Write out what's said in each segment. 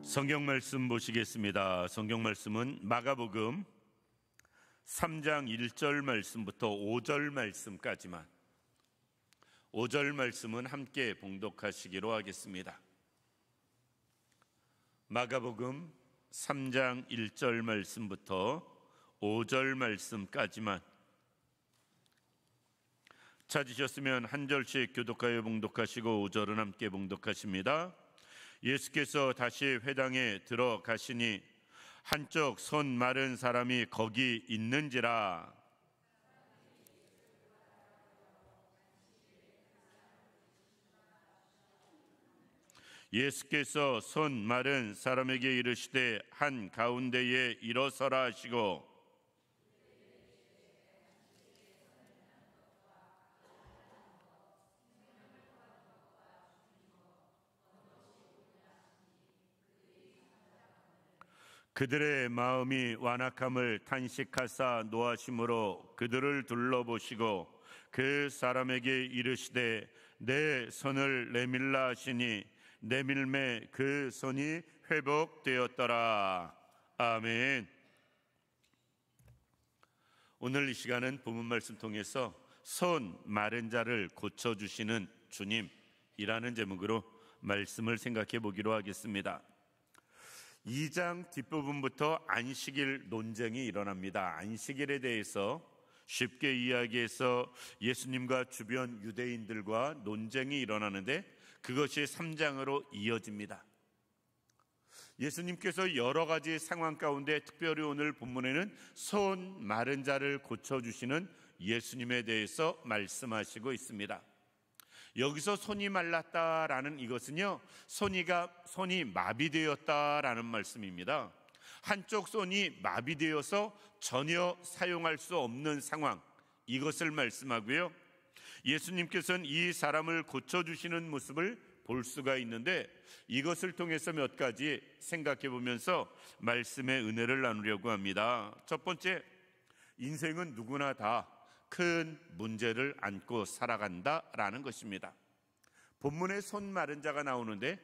성경 말씀 보시겠습니다. 성경 말씀은 마가복음 3장 1절 말씀부터 5절 말씀까지만, 5절 말씀은 함께 봉독하시기로 하겠습니다. 마가복음 3장 1절 말씀부터 5절 말씀까지만 찾으셨으면 한 절씩 교독하여 봉독하시고 5절은 함께 봉독하십니다. 예수께서 다시 회당에 들어가시니 한쪽 손 마른 사람이 거기 있는지라. 예수께서 손 마른 사람에게 이르시되 한 가운데에 일어서라 하시고 그들의 마음이 완악함을 탄식하사 노하심으로 그들을 둘러보시고 그 사람에게 이르시되 내 손을 내밀라 하시니 내밀매 그 손이 회복되었더라. 아멘. 오늘 이 시간은 본문 말씀 통해서 손 마른 자를 고쳐주시는 주님이라는 제목으로 말씀을 생각해 보기로 하겠습니다. 2장 뒷부분부터 안식일 논쟁이 일어납니다. 안식일에 대해서 쉽게 이야기해서 예수님과 주변 유대인들과 논쟁이 일어나는데 그것이 3장으로 이어집니다. 예수님께서 여러 가지 상황 가운데 특별히 오늘 본문에는 손 마른 자를 고쳐주시는 예수님에 대해서 말씀하시고 있습니다. 여기서 손이 말랐다라는 이것은요, 손이 마비되었다라는 말씀입니다. 한쪽 손이 마비되어서 전혀 사용할 수 없는 상황, 이것을 말씀하고요. 예수님께서는 이 사람을 고쳐주시는 모습을 볼 수가 있는데 이것을 통해서 몇 가지 생각해 보면서 말씀의 은혜를 나누려고 합니다. 첫 번째, 인생은 누구나 다 큰 문제를 안고 살아간다라는 것입니다. 본문에 손 마른 자가 나오는데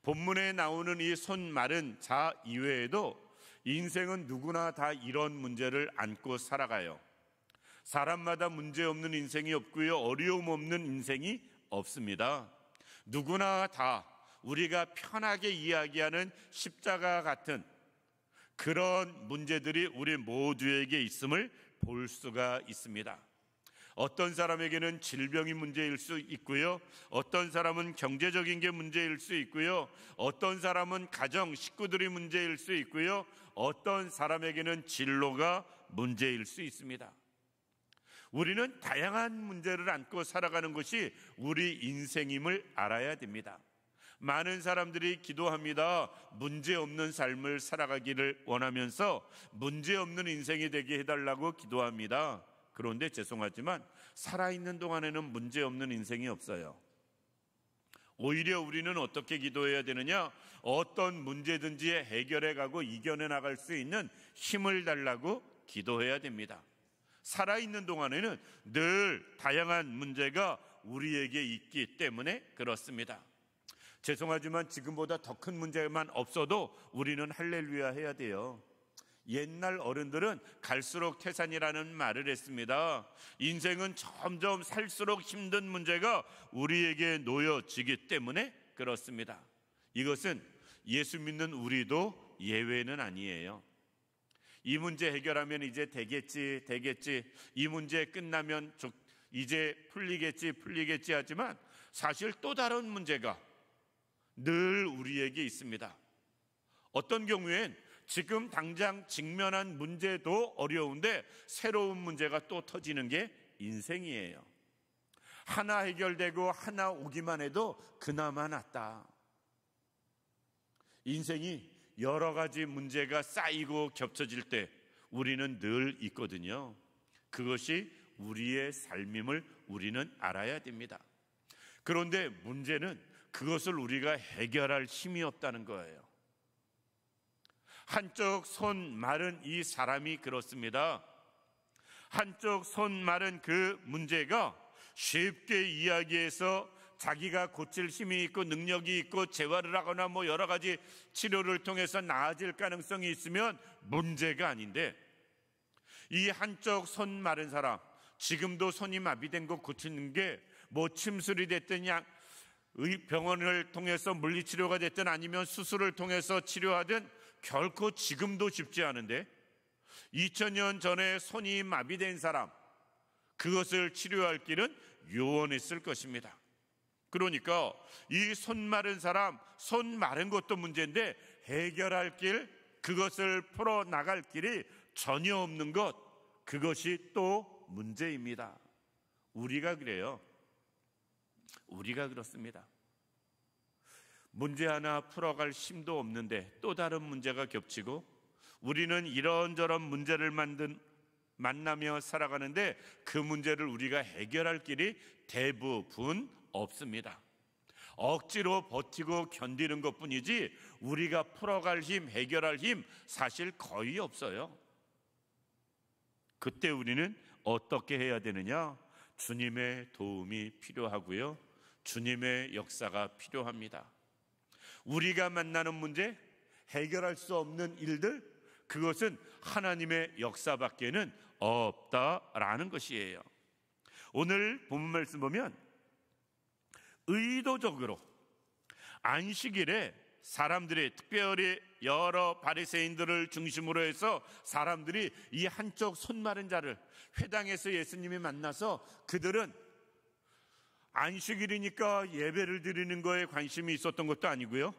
본문에 나오는 이 손 마른 자 이외에도 인생은 누구나 다 이런 문제를 안고 살아가요. 사람마다 문제 없는 인생이 없고요, 어려움 없는 인생이 없습니다. 누구나 다 우리가 편하게 이야기하는 십자가 같은 그런 문제들이 우리 모두에게 있음을 볼 수가 있습니다. 어떤 사람에게는 질병이 문제일 수 있고요, 어떤 사람은 경제적인 게 문제일 수 있고요, 어떤 사람은 가정 식구들이 문제일 수 있고요, 어떤 사람에게는 진로가 문제일 수 있습니다. 우리는 다양한 문제를 안고 살아가는 것이 우리 인생임을 알아야 됩니다. 많은 사람들이 기도합니다. 문제없는 삶을 살아가기를 원하면서 문제없는 인생이 되게 해달라고 기도합니다. 그런데 죄송하지만 살아있는 동안에는 문제없는 인생이 없어요. 오히려 우리는 어떻게 기도해야 되느냐? 어떤 문제든지 해결해 가고 이겨내 나갈 수 있는 힘을 달라고 기도해야 됩니다. 살아있는 동안에는 늘 다양한 문제가 우리에게 있기 때문에 그렇습니다. 죄송하지만 지금보다 더 큰 문제만 없어도 우리는 할렐루야 해야 돼요. 옛날 어른들은 갈수록 태산이라는 말을 했습니다. 인생은 점점 살수록 힘든 문제가 우리에게 놓여지기 때문에 그렇습니다. 이것은 예수 믿는 우리도 예외는 아니에요. 이 문제 해결하면 이제 되겠지, 이 문제 끝나면 이제 풀리겠지 하지만 사실 또 다른 문제가 늘 우리에게 있습니다. 어떤 경우엔 지금 당장 직면한 문제도 어려운데 새로운 문제가 또 터지는 게 인생이에요. 하나 해결되고 하나 오기만 해도 그나마 낫다. 인생이 여러 가지 문제가 쌓이고 겹쳐질 때 우리는 늘 있거든요. 그것이 우리의 삶임을 우리는 알아야 됩니다. 그런데 문제는 그것을 우리가 해결할 힘이 없다는 거예요. 한쪽 손 마른 이 사람이 그렇습니다. 한쪽 손 마른 그 문제가 쉽게 이야기해서 자기가 고칠 힘이 있고 능력이 있고 재활을 하거나 뭐 여러 가지 치료를 통해서 나아질 가능성이 있으면 문제가 아닌데, 이 한쪽 손 마른 사람, 지금도 손이 마비된 거 고치는 게 뭐 침술이 됐든 병원을 통해서 물리치료가 됐든 아니면 수술을 통해서 치료하든 결코 지금도 쉽지 않은데, 2000년 전에 손이 마비된 사람, 그것을 치료할 길은 요원했을 것입니다. 그러니까 이 손 마른 사람, 손 마른 것도 문제인데 해결할 길, 그것을 풀어나갈 길이 전혀 없는 것, 그것이 또 문제입니다. 우리가 그래요. 우리가 그렇습니다. 문제 하나 풀어갈 힘도 없는데 또 다른 문제가 겹치고, 우리는 이런저런 문제를 만나며 살아가는데 그 문제를 우리가 해결할 길이 대부분 없습니다. 억지로 버티고 견디는 것뿐이지 우리가 풀어갈 힘, 해결할 힘 사실 거의 없어요. 그때 우리는 어떻게 해야 되느냐? 주님의 도움이 필요하고요, 주님의 역사가 필요합니다. 우리가 만나는 문제, 해결할 수 없는 일들, 그것은 하나님의 역사밖에는 없다라는 것이에요. 오늘 본문 말씀 보면 의도적으로 안식일에 사람들이, 특별히 여러 바리새인들을 중심으로 해서 사람들이 이 한쪽 손 마른 자를 회당에서 예수님이 만나서, 그들은 안식일이니까 예배를 드리는 거에 관심이 있었던 것도 아니고요,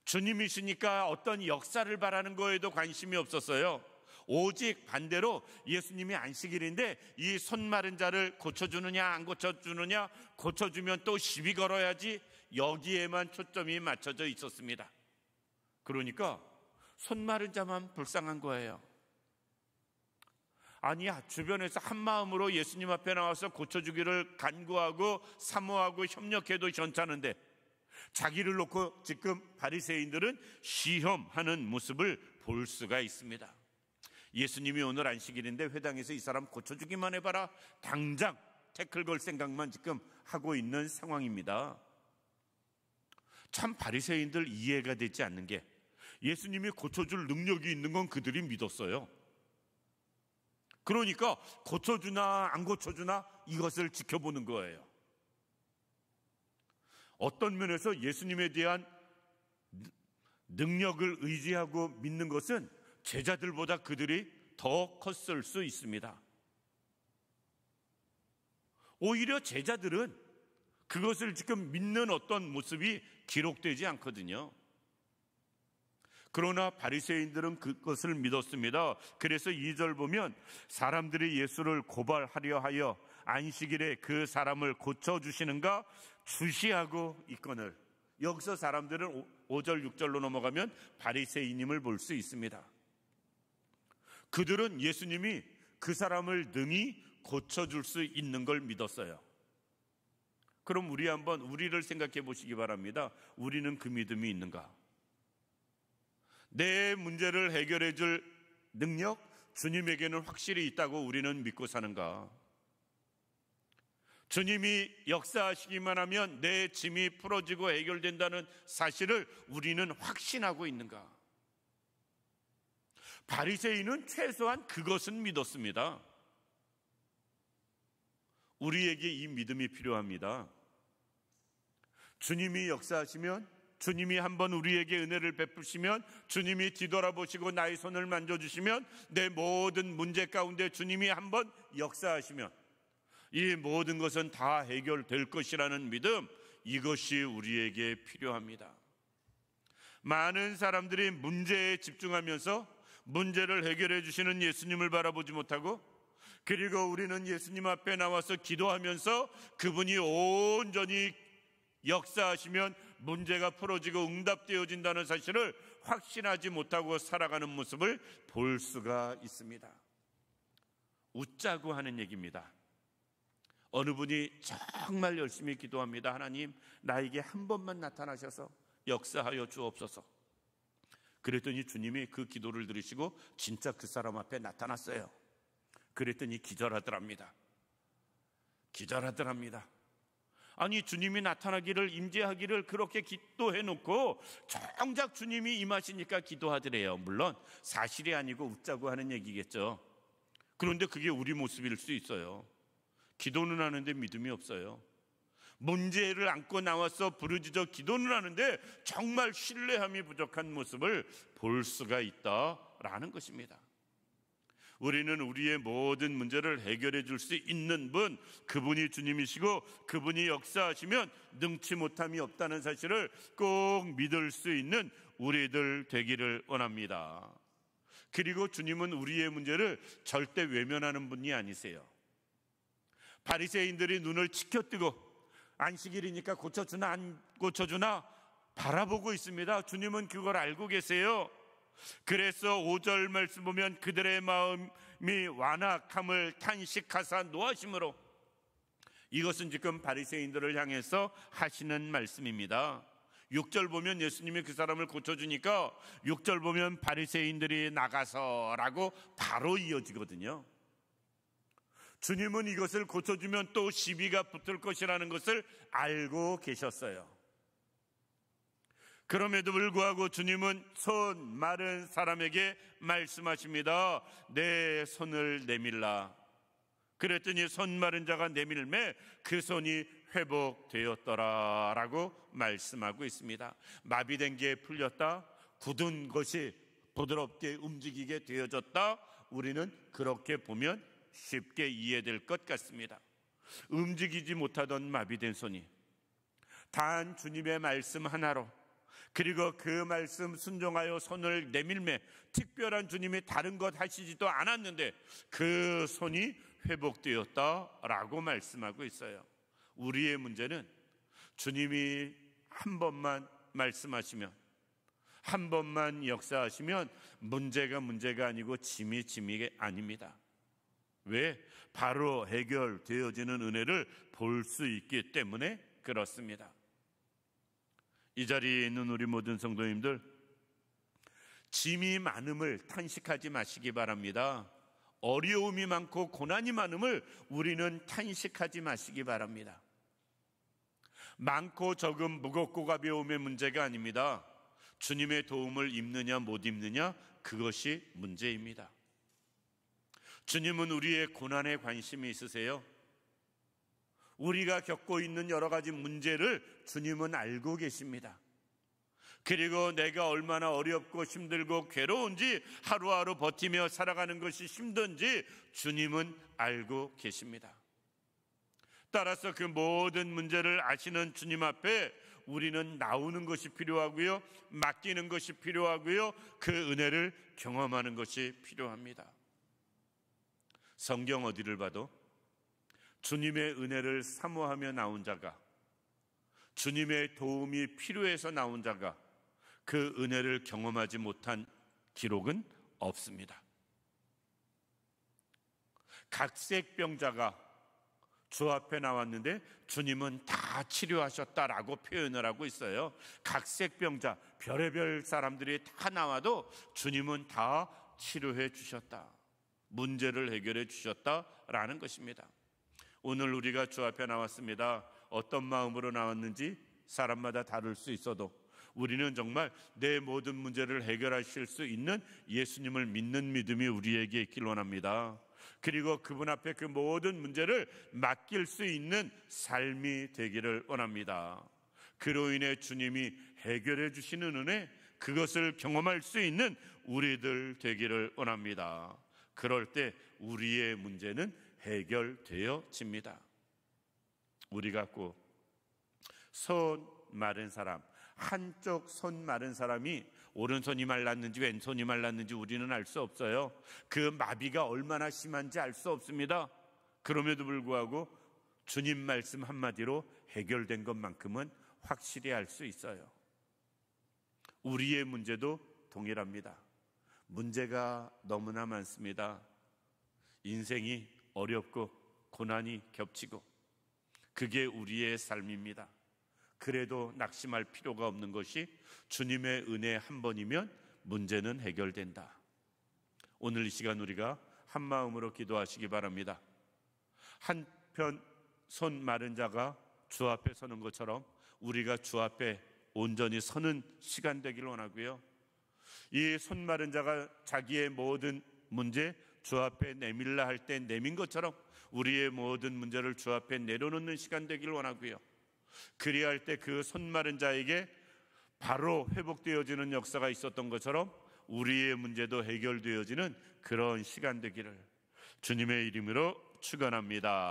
주님이시니까 어떤 역사를 바라는 거에도 관심이 없었어요. 오직 반대로 예수님이 안식일인데 이 손 마른 자를 고쳐주느냐 안 고쳐주느냐, 고쳐주면 또 시비 걸어야지, 여기에만 초점이 맞춰져 있었습니다. 그러니까 손 마른 자만 불쌍한 거예요. 아니야, 주변에서 한마음으로 예수님 앞에 나와서 고쳐주기를 간구하고 사모하고 협력해도 괜찮은데, 자기를 놓고 지금 바리새인들은 시험하는 모습을 볼 수가 있습니다. 예수님이 오늘 안식일인데 회당에서 이 사람 고쳐주기만 해봐라, 당장 태클 걸 생각만 지금 하고 있는 상황입니다. 참 바리새인들 이해가 되지 않는 게, 예수님이 고쳐줄 능력이 있는 건 그들이 믿었어요. 그러니까 고쳐주나 안 고쳐주나 이것을 지켜보는 거예요. 어떤 면에서 예수님에 대한 능력을 의지하고 믿는 것은 제자들보다 그들이 더 컸을 수 있습니다. 오히려 제자들은 그것을 지금 믿는 어떤 모습이 기록되지 않거든요. 그러나 바리새인들은 그것을 믿었습니다. 그래서 2절 보면 사람들이 예수를 고발하려 하여 안식일에 그 사람을 고쳐주시는가 주시하고 있거늘. 여기서 사람들은 5절 6절로 넘어가면 바리새인임을 볼 수 있습니다. 그들은 예수님이 그 사람을 능히 고쳐줄 수 있는 걸 믿었어요. 그럼 우리 한번 우리를 생각해 보시기 바랍니다. 우리는 그 믿음이 있는가? 내 문제를 해결해 줄 능력, 주님에게는 확실히 있다고 우리는 믿고 사는가? 주님이 역사하시기만 하면 내 짐이 풀어지고 해결된다는 사실을 우리는 확신하고 있는가? 바리새인은 최소한 그것은 믿었습니다. 우리에게 이 믿음이 필요합니다. 주님이 역사하시면, 주님이 한번 우리에게 은혜를 베푸시면, 주님이 뒤돌아보시고 나의 손을 만져주시면, 내 모든 문제 가운데 주님이 한번 역사하시면 이 모든 것은 다 해결될 것이라는 믿음, 이것이 우리에게 필요합니다. 많은 사람들이 문제에 집중하면서 문제를 해결해 주시는 예수님을 바라보지 못하고, 그리고 우리는 예수님 앞에 나와서 기도하면서 그분이 온전히 역사하시면 문제가 풀어지고 응답되어진다는 사실을 확신하지 못하고 살아가는 모습을 볼 수가 있습니다. 웃자고 하는 얘기입니다. 어느 분이 정말 열심히 기도합니다. 하나님, 나에게 한 번만 나타나셔서 역사하여 주옵소서. 그랬더니 주님이 그 기도를 들으시고 진짜 그 사람 앞에 나타났어요. 그랬더니 기절하더랍니다. 아니, 주님이 나타나기를, 임재하기를 그렇게 기도해 놓고 정작 주님이 임하시니까 기도하더래요. 물론 사실이 아니고 웃자고 하는 얘기겠죠. 그런데 그게 우리 모습일 수 있어요. 기도는 하는데 믿음이 없어요. 문제를 안고 나와서 부르짖어 기도는 하는데 정말 신뢰함이 부족한 모습을 볼 수가 있다라는 것입니다. 우리는 우리의 모든 문제를 해결해 줄 수 있는 분, 그분이 주님이시고 그분이 역사하시면 능치 못함이 없다는 사실을 꼭 믿을 수 있는 우리들 되기를 원합니다. 그리고 주님은 우리의 문제를 절대 외면하는 분이 아니세요. 바리새인들이 눈을 치켜뜨고 안식일이니까 고쳐주나 안 고쳐주나 바라보고 있습니다. 주님은 그걸 알고 계세요. 그래서 5절 말씀 보면 그들의 마음이 완악함을 탄식하사 노하심으로, 이것은 지금 바리새인들을 향해서 하시는 말씀입니다. 6절 보면 예수님이 그 사람을 고쳐주니까 6절 보면 바리새인들이 나가서라고 바로 이어지거든요. 주님은 이것을 고쳐주면 또 시비가 붙을 것이라는 것을 알고 계셨어요. 그럼에도 불구하고 주님은 손 마른 사람에게 말씀하십니다. 내 손을 내밀라. 그랬더니 손 마른 자가 내밀매 그 손이 회복되었더라 라고 말씀하고 있습니다. 마비된 게 풀렸다, 굳은 것이 부드럽게 움직이게 되어졌다, 우리는 그렇게 보면 쉽게 이해될 것 같습니다. 움직이지 못하던 마비된 손이 단 주님의 말씀 하나로, 그리고 그 말씀 순종하여 손을 내밀매 특별한 주님이 다른 것 하시지도 않았는데 그 손이 회복되었다라고 말씀하고 있어요. 우리의 문제는 주님이 한 번만 말씀하시면, 한 번만 역사하시면 문제가 아니고 짐이 아닙니다. 왜? 바로 해결되어지는 은혜를 볼 수 있기 때문에 그렇습니다. 이 자리에 있는 우리 모든 성도님들, 짐이 많음을 탄식하지 마시기 바랍니다. 어려움이 많고 고난이 많음을 우리는 탄식하지 마시기 바랍니다. 많고 적음, 무겁고 가벼움의 문제가 아닙니다. 주님의 도움을 입느냐 못 입느냐, 그것이 문제입니다. 주님은 우리의 고난에 관심이 있으세요. 우리가 겪고 있는 여러 가지 문제를 주님은 알고 계십니다. 그리고 내가 얼마나 어렵고 힘들고 괴로운지, 하루하루 버티며 살아가는 것이 힘든지 주님은 알고 계십니다. 따라서 그 모든 문제를 아시는 주님 앞에 우리는 나오는 것이 필요하고요, 맡기는 것이 필요하고요, 그 은혜를 경험하는 것이 필요합니다. 성경 어디를 봐도 주님의 은혜를 사모하며 나온 자가, 주님의 도움이 필요해서 나온 자가 그 은혜를 경험하지 못한 기록은 없습니다. 각색병자가 주 앞에 나왔는데 주님은 다 치료하셨다라고 표현을 하고 있어요. 각색병자, 별의별 사람들이 다 나와도 주님은 다 치료해 주셨다, 문제를 해결해 주셨다라는 것입니다. 오늘 우리가 주 앞에 나왔습니다. 어떤 마음으로 나왔는지 사람마다 다를 수 있어도 우리는 정말 내 모든 문제를 해결하실 수 있는 예수님을 믿는 믿음이 우리에게 있길 원합니다. 그리고 그분 앞에 그 모든 문제를 맡길 수 있는 삶이 되기를 원합니다. 그로 인해 주님이 해결해 주시는 은혜, 그것을 경험할 수 있는 우리들 되기를 원합니다. 그럴 때 우리의 문제는 해결되어집니다. 우리가 꼭 손 마른 사람, 한쪽 손 마른 사람이 오른손이 말랐는지 왼손이 말랐는지 우리는 알 수 없어요. 그 마비가 얼마나 심한지 알 수 없습니다. 그럼에도 불구하고 주님 말씀 한마디로 해결된 것만큼은 확실히 알 수 있어요. 우리의 문제도 동일합니다. 문제가 너무나 많습니다. 인생이 어렵고 고난이 겹치고 그게 우리의 삶입니다. 그래도 낙심할 필요가 없는 것이 주님의 은혜 한 번이면 문제는 해결된다. 오늘 이 시간 우리가 한 마음으로 기도하시기 바랍니다. 한편 손 마른 자가 주 앞에 서는 것처럼 우리가 주 앞에 온전히 서는 시간 되기를 원하고요. 이 손 마른 자가 자기의 모든 문제 주 앞에 내밀라 할 때 내민 것처럼 우리의 모든 문제를 주 앞에 내려놓는 시간 되기를 원하고요. 그리할 때 그 손 마른 자에게 바로 회복되어지는 역사가 있었던 것처럼 우리의 문제도 해결되어지는 그런 시간 되기를 주님의 이름으로 축원합니다.